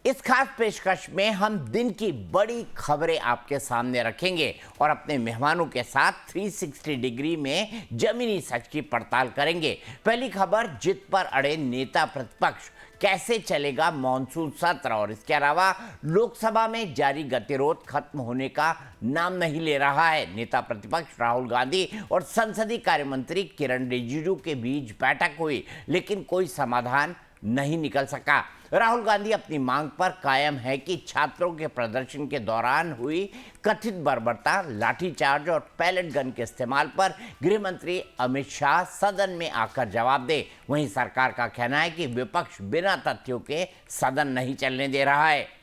इस खास पेशकश में हम दिन की बड़ी खबरें आपके सामने रखेंगे और अपने मेहमानों के साथ 360 डिग्री में जमीनी सच की पड़ताल करेंगे। पहली खबर, जिद पर अड़े नेता प्रतिपक्ष, कैसे चलेगा मॉनसून सत्र, और इसके अलावा लोकसभा में जारी गतिरोध खत्म होने का नाम नहीं ले रहा है। नेता प्रतिपक्ष राहुल गांधी और संसदीय कार्य मंत्री किरण रिजिजू के बीच बैठक हुई, लेकिन कोई समाधान नहीं निकल सका। राहुल गांधी अपनी मांग पर कायम है कि छात्रों के प्रदर्शन के दौरान हुई कथित बर्बरता, लाठीचार्ज और पैलेट गन के इस्तेमाल पर गृह मंत्री अमित शाह सदन में आकर जवाब दे। वहीं सरकार का कहना है कि विपक्ष बिना तथ्यों के सदन नहीं चलने दे रहा है।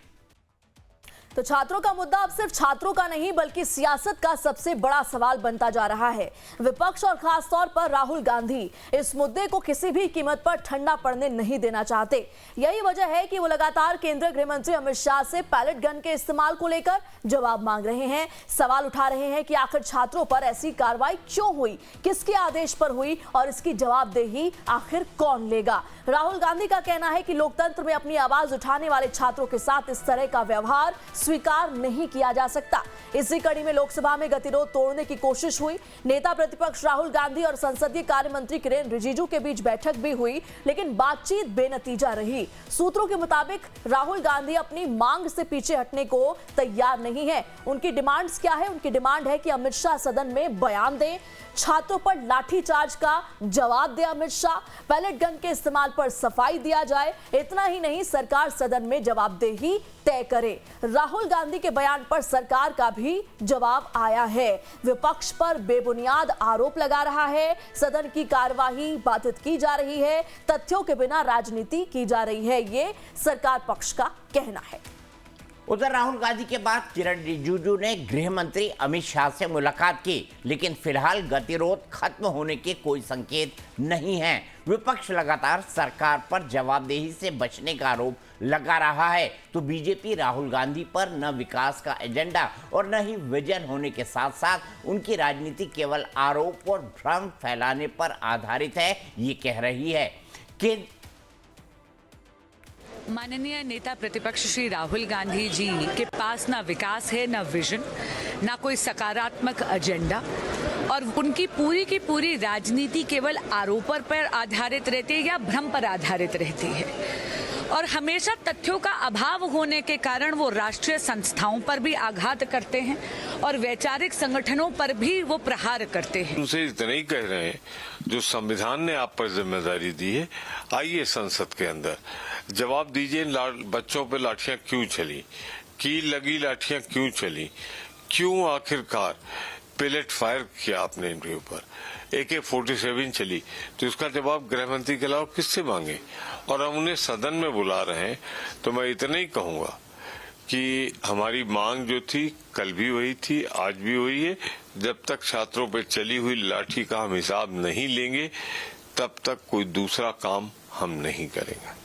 तो छात्रों का मुद्दा अब सिर्फ छात्रों का नहीं बल्कि सियासत का सबसे बड़ा सवाल बनता जा रहा है। विपक्ष और खास तौर पर राहुल गांधी इस मुद्दे को किसी भी कीमत पर ठंडा पड़ने नहीं देना चाहते। यही वजह है कि वो लगातार केंद्रीय गृह मंत्री अमित शाह से पैलेट गन के इस्तेमाल को लेकर जवाब मांग रहे हैं। सवाल उठा रहे हैं कि आखिर छात्रों पर ऐसी कार्रवाई क्यों हुई, किसके आदेश पर हुई और इसकी जवाबदेही आखिर कौन लेगा। राहुल गांधी का कहना है कि लोकतंत्र में अपनी आवाज उठाने वाले छात्रों के साथ इस तरह का व्यवहार स्वीकार नहीं किया जा सकता। इसी कड़ी में लोकसभा में गतिरोध तोड़ने की कोशिश हुई। नेता प्रतिपक्ष राहुल गांधी और संसदीय कार्य मंत्री किरण रिजिजू के बीच बैठक भी हुई, लेकिन बातचीत बेनतीजा रही। सूत्रों के मुताबिक राहुल गांधी अपनी मांग से पीछे हटने को तैयार नहीं है। उनकी डिमांड्स क्या है? उनकी डिमांड है कि अमित शाह सदन में बयान दें, छात्रों पर लाठीचार्ज का जवाब दे अमित शाह, पैलेट गन के इस्तेमाल पर सफाई दिया जाए। इतना ही नहीं, सरकार सदन में जवाबदेही तय करे। राहुल गांधी के बयान पर सरकार का भी जवाब आया है। विपक्ष पर बेबुनियाद आरोप लगा रहा है, सदन की कार्यवाही बाधित की जा रही है, तथ्यों के बिना राजनीति की जा रही है, ये सरकार पक्ष का कहना है। उधर राहुल गांधी के बाद किरण रिजिजू ने गृह मंत्री अमित शाह से मुलाकात की, लेकिन फिलहाल गतिरोध खत्म होने के कोई संकेत नहीं है। विपक्ष लगातार सरकार पर जवाबदेही से बचने का आरोप लगा रहा है, तो बीजेपी राहुल गांधी पर न विकास का एजेंडा और न ही विजन होने के साथ साथ उनकी राजनीति केवल आरोप और भ्रम फैलाने पर आधारित है, ये कह रही है कि माननीय नेता प्रतिपक्ष श्री राहुल गांधी जी के पास ना विकास है, ना विजन, ना कोई सकारात्मक एजेंडा, और उनकी पूरी की पूरी राजनीति केवल आरोपों पर आधारित रहती है या भ्रम पर आधारित रहती है। और हमेशा तथ्यों का अभाव होने के कारण वो राष्ट्रीय संस्थाओं पर भी आघात करते हैं और वैचारिक संगठनों पर भी वो प्रहार करते हैं। उनसे इतना ही कह रहे हैं, जो संविधान ने आप पर जिम्मेदारी दी है, आइए संसद के अंदर जवाब दीजिए। बच्चों पे लाठियां क्यों चली, कील लगी लाठियां क्यों चली, क्यों आखिरकार पेलेट फायर किया आपने इनके ऊपर, AK-47 चली, तो इसका जवाब गृह मंत्री के अलावा किससे मांगे। और हम उन्हें सदन में बुला रहे हैं, तो मैं इतना ही कहूंगा कि हमारी मांग जो थी कल भी वही थी, आज भी वही है। जब तक छात्रों पे चली हुई लाठी का हम हिसाब नहीं लेंगे, तब तक कोई दूसरा काम हम नहीं करेंगे।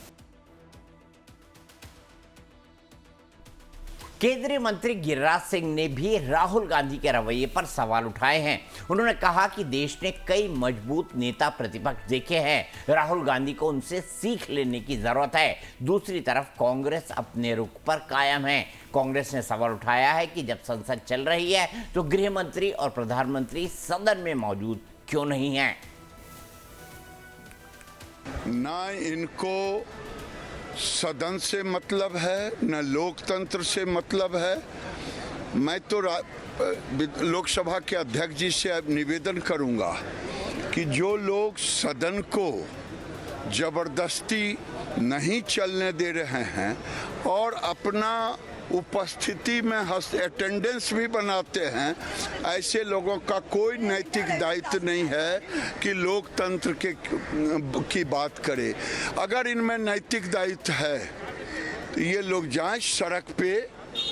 केंद्रीय मंत्री गिरिराज सिंह ने भी राहुल गांधी के रवैये पर सवाल उठाए हैं। उन्होंने कहा कि देश ने कई मजबूत नेता प्रतिपक्ष देखे हैं, राहुल गांधी को उनसे सीख लेने की जरूरत है। दूसरी तरफ कांग्रेस अपने रुख पर कायम है। कांग्रेस ने सवाल उठाया है कि जब संसद चल रही है तो गृह मंत्री और प्रधानमंत्री सदन में मौजूद क्यों नहीं है। ना इनको सदन से मतलब है, न लोकतंत्र से मतलब है। मैं तो लोकसभा के अध्यक्ष जी से निवेदन करूंगा कि जो लोग सदन को जबरदस्ती नहीं चलने दे रहे हैं और अपना उपस्थिति में अटेंडेंस भी बनाते हैं, ऐसे लोगों का कोई नैतिक दायित्व नहीं है कि लोकतंत्र की बात करे। अगर इनमें नैतिक दायित्व है तो ये लोग जाएं सड़क पे,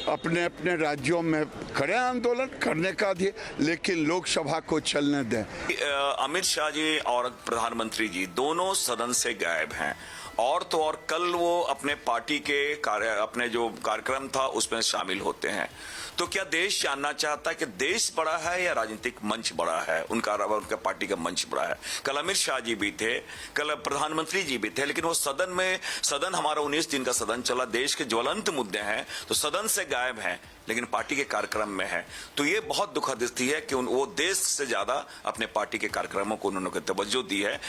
अपने अपने राज्यों में करें आंदोलन करने का भी, लेकिन लोकसभा को चलने दें। अमित शाह जी और प्रधानमंत्री जी दोनों सदन से गायब हैं और तो और कल वो अपने पार्टी के अपने जो कार्यक्रम था उसमें शामिल होते हैं। तो क्या देश जानना चाहता है कि देश बड़ा है या राजनीतिक मंच बड़ा है? उनका पार्टी का मंच बड़ा है। कल अमित शाह जी भी थे, कल प्रधानमंत्री जी भी थे, लेकिन वो सदन हमारा 19 दिन का सदन चला, देश के ज्वलंत मुद्दे हैं तो सदन से गायब हैं, लेकिन पार्टी के कार्यक्रम में है। तो ये बहुत दुखद स्थिति है कि वो देश से ज्यादा अपने पार्टी के कार्यक्रमों को उन्होंने तवज्जो दी है।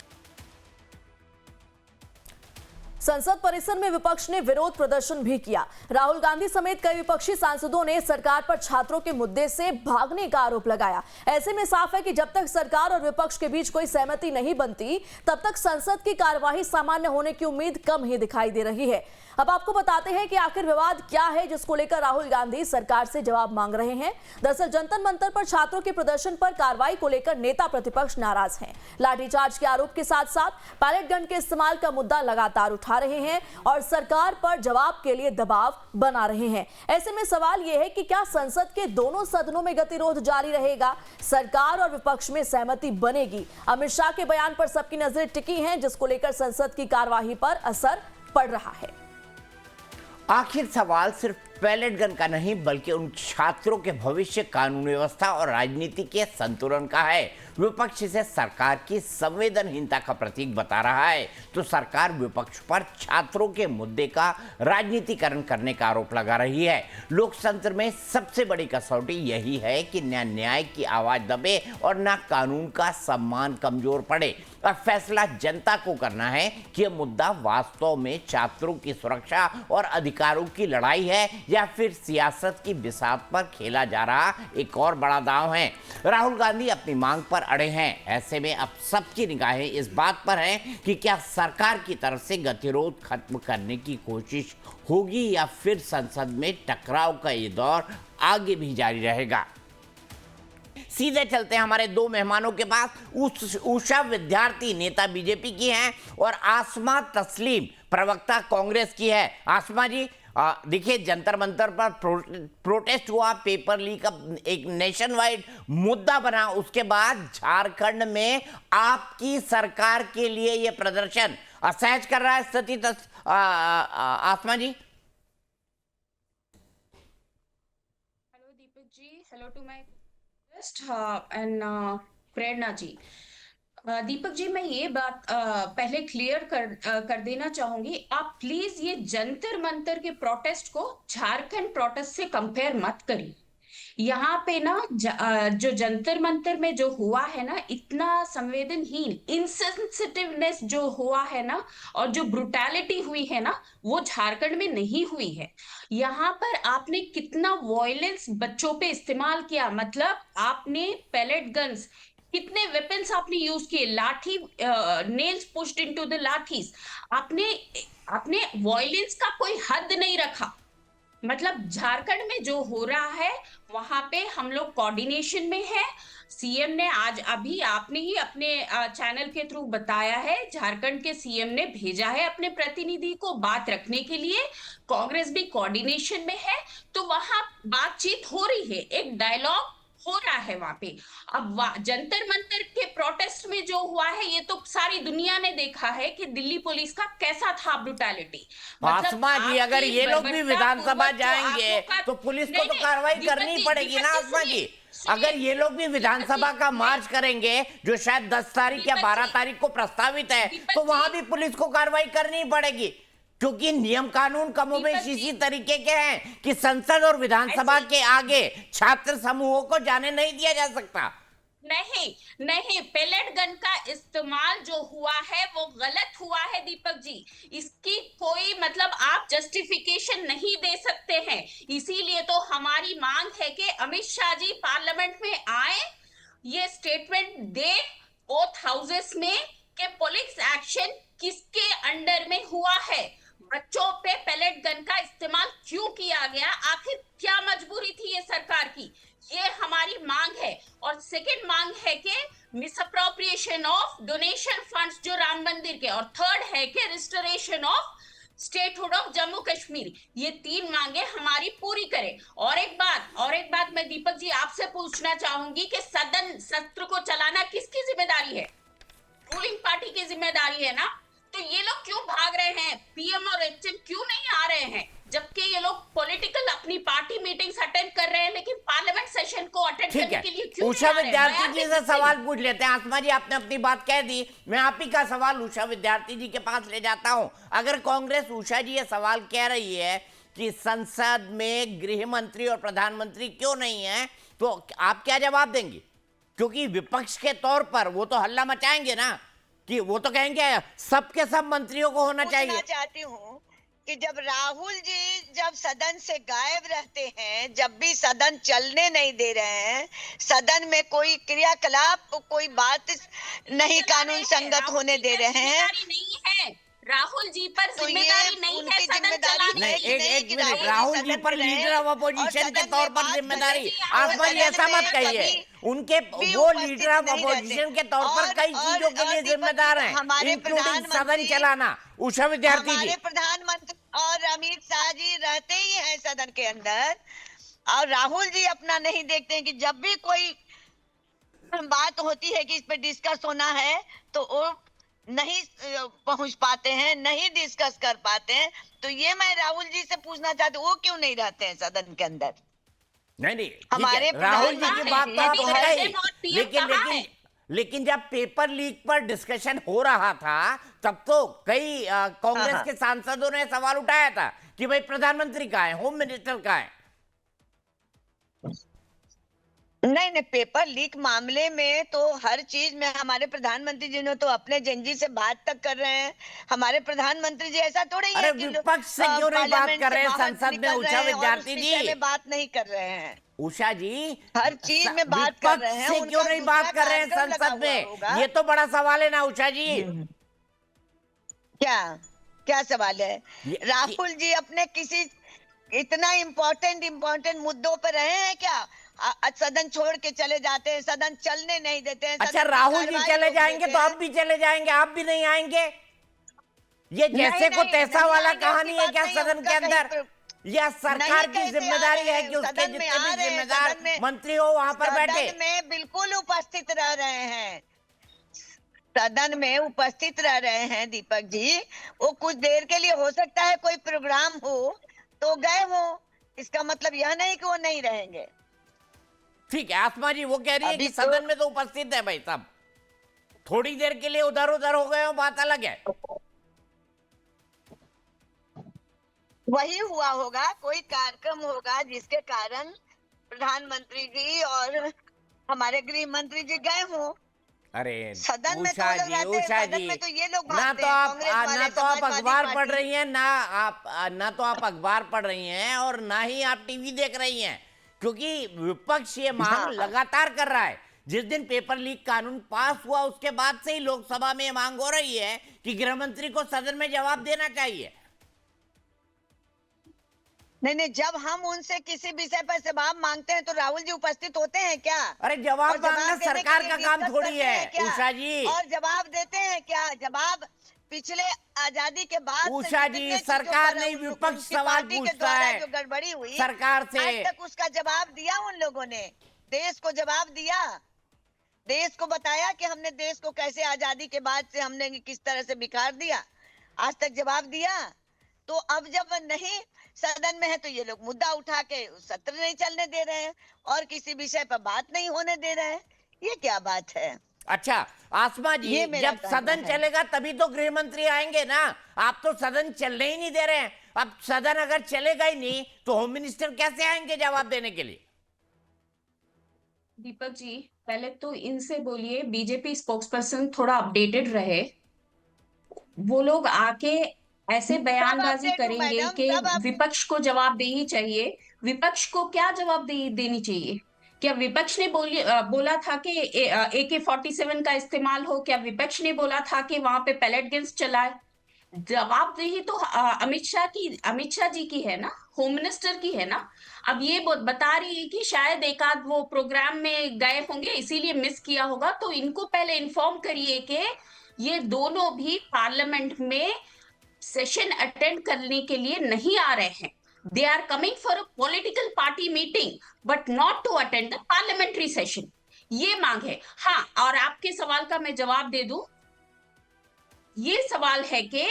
संसद परिसर में विपक्ष ने विरोध प्रदर्शन भी किया। राहुल गांधी समेत कई विपक्षी सांसदों ने सरकार पर छात्रों के मुद्दे से भागने का आरोप लगाया। ऐसे में साफ है कि जब तक सरकार और विपक्ष के बीच कोई सहमति नहीं बनती, तब तक संसद की कार्यवाही सामान्य होने की उम्मीद कम ही दिखाई दे रही है। अब आपको बताते हैं कि आखिर विवाद क्या है जिसको लेकर राहुल गांधी सरकार से जवाब मांग रहे हैं। दरअसल जंतर मंतर पर छात्रों के प्रदर्शन पर कार्रवाई को लेकर नेता प्रतिपक्ष नाराज हैं। लाठीचार्ज के आरोप के साथ साथ पैलेट गन के इस्तेमाल का मुद्दा लगातार उठा रहे हैं और सरकार पर जवाब के लिए दबाव बना रहे हैं। ऐसे में सवाल यह है कि क्या संसद के दोनों सदनों में गतिरोध जारी रहेगा? सरकार और विपक्ष में सहमति बनेगी? अमित शाह के बयान पर सबकी नजरें टिकी हैं, जिसको लेकर संसद की कार्यवाही पर असर पड़ रहा है। आखिर सवाल सिर्फ पैलेट गन का नहीं बल्कि उन छात्रों के भविष्य, कानून व्यवस्था और राजनीति के संतुलन का है। विपक्ष इसे सरकार की संवेदनहीनता का प्रतीक बता रहा है तो सरकार विपक्ष पर छात्रों के मुद्दे का राजनीतिकरण करने का आरोप लगा रही है। लोकतंत्र में सबसे बड़ी कसौटी यही है कि न न्याय की आवाज दबे और न कानून का सम्मान कमजोर पड़े। अब फैसला जनता को करना है कि यह मुद्दा वास्तव में छात्रों की सुरक्षा और अधिकारों की लड़ाई है या फिर सियासत की बिसात पर खेला जा रहा एक और बड़ा दांव है। राहुल गांधी अपनी मांग पर अड़े हैं। ऐसे में अब सबकी निगाहें इस बात पर हैं कि क्या सरकार की तरफ से गतिरोध खत्म करने की कोशिश होगी या फिर संसद में टकराव का ये दौर आगे भी जारी रहेगा। सीधे चलते हैं हमारे दो मेहमानों के पास। उषा विद्यार्थी नेता बीजेपी की हैं और आसमा तस्लीम प्रवक्ता कांग्रेस की है। आसमा जी, देखिए जंतर मंतर पर प्रोटेस्ट हुआ, पेपर लीक अब एक नेशन वाइड मुद्दा बना, उसके बाद झारखंड में आपकी सरकार के लिए यह प्रदर्शन असहज कर रहा है स्थिति। Asma ji. Hello Deepak ji, hello to my and Prerna ji. Deepak ji, मैं ये बात पहले क्लियर कर देना चाहूंगी। आप प्लीज ये जंतर मंतर के प्रोटेस्ट को झारखंड प्रोटेस्ट से कंपेयर मत करिए। यहाँ पे ना जो जंतर मंतर में जो हुआ है ना, इतना संवेदनहीन, इनसेंसिटिवनेस जो हुआ है ना और जो ब्रुटैलिटी हुई है ना, वो झारखंड में नहीं हुई है। यहाँ पर आपने कितना वॉयलेंस बच्चों पे इस्तेमाल किया, मतलब आपने पैलेट गन्स, कितने वेपन्स आपने यूज किए, लाठी, nails pushed into the lathis, आपने वॉयलेंस का कोई हद नहीं रखा। मतलब झारखंड में जो हो रहा है वहां पे हम लोग कोऑर्डिनेशन में है। सीएम ने आज अभी आपने ही अपने चैनल के थ्रू बताया है, झारखंड के सीएम ने भेजा है अपने प्रतिनिधि को बात रखने के लिए। कांग्रेस भी कोऑर्डिनेशन में है, तो वहां बातचीत हो रही है, एक डायलॉग हो रहा है वहां पे। अब जंतर मंतर के प्रोटेस्ट में जो हुआ है, ये तो सारी दुनिया ने देखा है कि दिल्ली पुलिस का कैसा था ब्रुटैलिटी। आसमा जी, अगर ये लोग भी विधानसभा जाएंगे तो पुलिस को तो कार्रवाई करनी पड़ेगी ना आसमा जी। अगर ये लोग भी विधानसभा का मार्च करेंगे जो शायद 10 तारीख या 12 तारीख को प्रस्तावित है, तो वहां भी पुलिस को कार्रवाई करनी पड़ेगी, क्योंकि नियम कानून कमोबेश इसी तरीके के हैं कि संसद और विधानसभा के आगे छात्र समूहों को जाने नहीं दिया जा सकता। नहीं, पैलेट गन का इस्तेमाल जो हुआ है वो गलत हुआ है दीपक जी। इसकी कोई मतलब आप जस्टिफिकेशन नहीं दे सकते हैं। इसीलिए तो हमारी मांग है कि अमित शाह जी पार्लियामेंट में आए, ये स्टेटमेंट दे बोथ हाउसेस में कि पुलिस एक्शन किसके अंडर में हुआ है, बच्चों पे पैलेट गन का इस्तेमाल क्यों किया गया, आखिर क्या मजबूरी थी ये सरकार की, ये हमारी मांग है। और सेकंड मांग है कि मिसअप्रोप्रिएशन ऑफ डोनेशन फंड्स जो राम मंदिर के, और थर्ड है कि restoration of statehood of Jammu Kashmir. ये 3 मांगे हमारी पूरी करें। और एक बात मैं दीपक जी आपसे पूछना चाहूंगी कि सदन सत्र को चलाना किसकी जिम्मेदारी है? रूलिंग पार्टी की जिम्मेदारी है ना। तो ये लोग क्यों भाग रहे हैं? पीएम और एचएम क्यों नहीं आ रहे हैं? जबकि ये लोग पॉलिटिकल अपनी पार्टी मीटिंग्स अटेंड कर रहे हैं, लेकिन पार्लियामेंट सेशन को अटेंड ठीक करने है, के लिए क्यों उषा नहीं आ रहे हैं? विद्यार्थी जी से सवाल पूछ लेते हैं। आसमा जी, आपने अपनी बात कह दी, मैं आप ही का सवाल उषा विद्यार्थी जी के पास ले जाता हूं। अगर कांग्रेस, उषा जी ये सवाल कह रही है कि संसद में गृह मंत्री और प्रधानमंत्री क्यों नहीं है, तो आप क्या जवाब देंगे? क्योंकि विपक्ष के तौर पर वो तो हल्ला मचाएंगे ना, कि वो तो कहेंगे सबके सब मंत्रियों को होना चाहिए। पूछना चाहती हूँ कि जब राहुल जी जब सदन से गायब रहते हैं, जब भी सदन चलने नहीं दे रहे हैं, सदन में कोई क्रियाकलाप, कोई बात नहीं कानून संगत होने दे रहे हैं, नहीं है, राहुल जी पर तो ये जिम्मेदारी नहीं है उनकी सदन जिम्मेदारी चलाने नहीं, की। एक मिनट, राहुल जी पर लीडर ऑफ अपोजिशन के तौर पर जिम्मेदारी, आसमा जी ऐसा मत कहिए। उनके वो लीडर ऑफ अपोजिशन के तौर पर कई चीजों के लिए जिम्मेदार हैं, इंक्लूडिंग सदन चलाना। उषा विद्यार्थी जी, हमारे प्रधानमंत्री और अमित शाह जी रहते ही हैं सदन के अंदर, और राहुल जी अपना नहीं देखते हैं कि जब भी कोई बात होती है कि इस पे डिस्कस होना है तो वो नहीं पहुंच पाते हैं, नहीं डिस्कस कर पाते हैं। तो ये मैं राहुल जी से पूछना चाहती हूँ, वो क्यों नहीं रहते हैं सदन के अंदर? नहीं हमारे राहुल जी की बात तो आप है ही, लेकिन कहाँ है? लेकिन जब पेपर लीक पर डिस्कशन हो रहा था, तब तो कई कांग्रेस के सांसदों ने सवाल उठाया था कि भाई प्रधानमंत्री कहाँ है, होम मिनिस्टर कहाँ है। नहीं, पेपर लीक मामले में तो हर चीज में हमारे प्रधानमंत्री जी ने तो अपने जंजी से बात तक कर रहे हैं। हमारे प्रधानमंत्री जी ऐसा थोड़ी अरे है कि विपक्ष से क्यों नहीं बात पार्लियामेंट कर से रहे हैं बाहर संसद में? निकल रहे उषा हैं और विद्यार्थी उस विषय जी, में बात नहीं कर रहे हैं। उषा जी, हर चीज में बात कर रहे हैं, विपक्ष से क्यों उनका नहीं बात दूसरा कर रहे हैं कार्यक्रम लगा संसद हुआ में? होगा। ये तो बड़ा सवाल है ना उषा जी। क्या क्या सवाल है? ये- राहुल जी अपने किसी इतना इम्पोर्टेंट मुद्दों पर रहे हैं क्या? सदन छोड़ के चले जाते हैं, सदन चलने नहीं देते हैं। अच्छा, सदन की राहुल जी कार्रवाई चले रोक जाएंगे देते तो हैं। आप भी चले जाएंगे, आप भी नहीं आएंगे? ये जैसे को नहीं, तैसा नहीं वाला आएंगे, कहानी ऐसी है बात क्या नहीं है, सदन के उनका अंदर? कहीं या सरकार नहीं, की कैसे आ जिम्मेदारी रहे है हैं? कि उसके सदन में जितने आ भी रहे हैं, जिम्मेदार सदन में- मंत्री हो वहां पर बैठे। सदन में बिल्कुल उपस्थित रह रहे हैं, सदन में उपस्थित रह रहे हैं दीपक जी। वो कुछ देर के लिए हो सकता है कोई प्रोग्राम हो तो गए हो, इसका मतलब यह नहीं कि वो नहीं रहेंगे। ठीक है, आसमा जी वो कह रही है अभी कि तो- सदन में तो उपस्थित है भाई साहब, थोड़ी देर के लिए उधर उधर हो गए हो, बात अलग है। वही हुआ होगा, कोई कार्यक्रम होगा जिसके कारण प्रधानमंत्री जी और हमारे गृह मंत्री जी गए हो। अरे सदन में तो उषा लोग जी, रहते हैं, उषा सदन जी, में तो ये लोग ना भागते तो हैं, आप कांग्रेस वाले, ना तो आप समाजवादी अखबार पढ़ पार्टी। रही हैं, ना तो आप अखबार पढ़ रही हैं और ना ही आप टीवी देख रही हैं, क्योंकि विपक्ष ये मांग हाँ। लगातार कर रहा है। जिस दिन पेपर लीक कानून पास हुआ उसके बाद से ही लोकसभा में मांग हो रही है कि गृह मंत्री को सदन में जवाब देना चाहिए। नहीं, जब हम उनसे किसी विषय पर जवाब मांगते हैं तो राहुल जी उपस्थित होते हैं क्या? अरे जवाब और जवाब मांगना देने के सरकार लिए का काम डिस्कस थोड़ी करते हैं है क्या? उषा जी। और जवाब देते हैं क्या? जवाब पिछले आजादी के बाद से उषा जी, कितने चीजों सरकार पर नहीं, उन- विपक्ष उनकी सवाल पार्टी के पूछता द्वारा है जो गड़बड़ी हुई सरकार से। आज तक उसका जवाब दिया उन लोगों ने, देश को जवाब दिया, देश को बताया कि हमने देश को कैसे आजादी के बाद से हमने किस तरह से बिखार दिया, आज तक जवाब दिया। तो अब जब नहीं सदन में है तो ये लोग मुद्दा उठा के सत्र नहीं चलने दे रहे हैं और किसी विषय पर बात नहीं होने दे रहे हैं। ये क्या बात है? अच्छा आसमा जी, ये मेरा जब कहना सदन है। चलेगा तभी तो गृह मंत्री आएंगे ना। आप तो सदन चलने ही नहीं दे रहे हैं। अब सदन अगर चलेगा ही नहीं तो होम मिनिस्टर कैसे आएंगे जवाब देने के लिए? दीपक जी, पहले तो इनसे बोलिए बीजेपी स्पोक्सपर्सन थोड़ा अपडेटेड रहे। वो लोग आके ऐसे बयानबाजी update हूँ, करेंगे मैडम, कि सब up- विपक्ष को जवाबदेही चाहिए। विपक्ष को क्या जवाबदेही देनी चाहिए? क्या विपक्ष ने बोला था कि AK-47 का इस्तेमाल हो? क्या विपक्ष ने बोला था कि वहां पे पैलेट गन्स चलाए? जवाबदेही तो अमित शाह जी की है ना, होम मिनिस्टर की है ना। अब ये बता रही है कि शायद एक आध वो प्रोग्राम में गए होंगे इसीलिए मिस किया होगा, तो इनको पहले इन्फॉर्म करिए कि ये दोनों भी पार्लियामेंट में सेशन अटेंड करने के लिए नहीं आ रहे हैं। They are coming for a political party meeting but not to attend the parliamentary session. ये मांग है। हाँ, और आपके सवाल का मैं जवाब दे दूं, ये सवाल है कि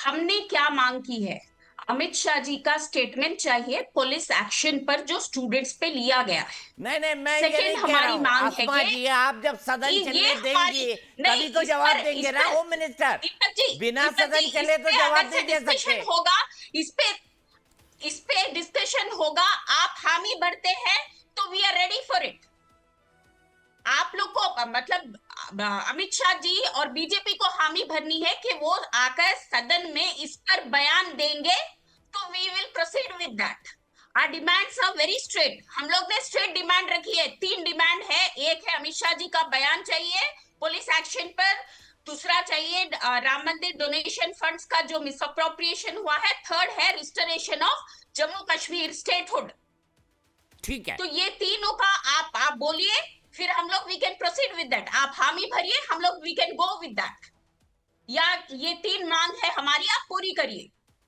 हमने क्या मांग की है। अमित शाह जी का स्टेटमेंट चाहिए पुलिस एक्शन पर जो स्टूडेंट्स पे लिया गया है। नहीं मैं ये Second, नहीं कह हमारी रहा हूँ मांग है आसमा कि जी, आप जब सदन ये चलने हमारी देंगी नहीं, तभी तो इस जवाब पर- देंगे इस ना पर- होम मिनिस्टर। दीपक जी, बिना दीपक सदन जी, चले इस तो पे जवाब अगर से नहीं दे डिस्कशन सकते। होगा, इस पे डिस्कशन होगा, आप हामी भरते हैं तो we are ready for it. आप लोग को मतलब अमित शाह जी और बीजेपी को हामी भरनी है कि वो आकर सदन में इस पर बयान देंगे तो we will proceed with that. Our demands are very straight. हम लोग ने स्ट्रेट डिमांड रखी है। 3 डिमांड है। एक है अमित शाह जी का बयान चाहिए पुलिस एक्शन पर, दूसरा चाहिए राम मंदिर डोनेशन फंड्स का जो मिसअप्रोप्रिएशन हुआ है, थर्ड है restoration of Jammu Kashmir statehood. ठीक है, तो ये तीनों का आप बोलिए, फिर हम लोग we can proceed with that. आप हामी भरिए, हम लोग we can go with that. या ये 3 मांग है हमारी, आप पूरी करिए।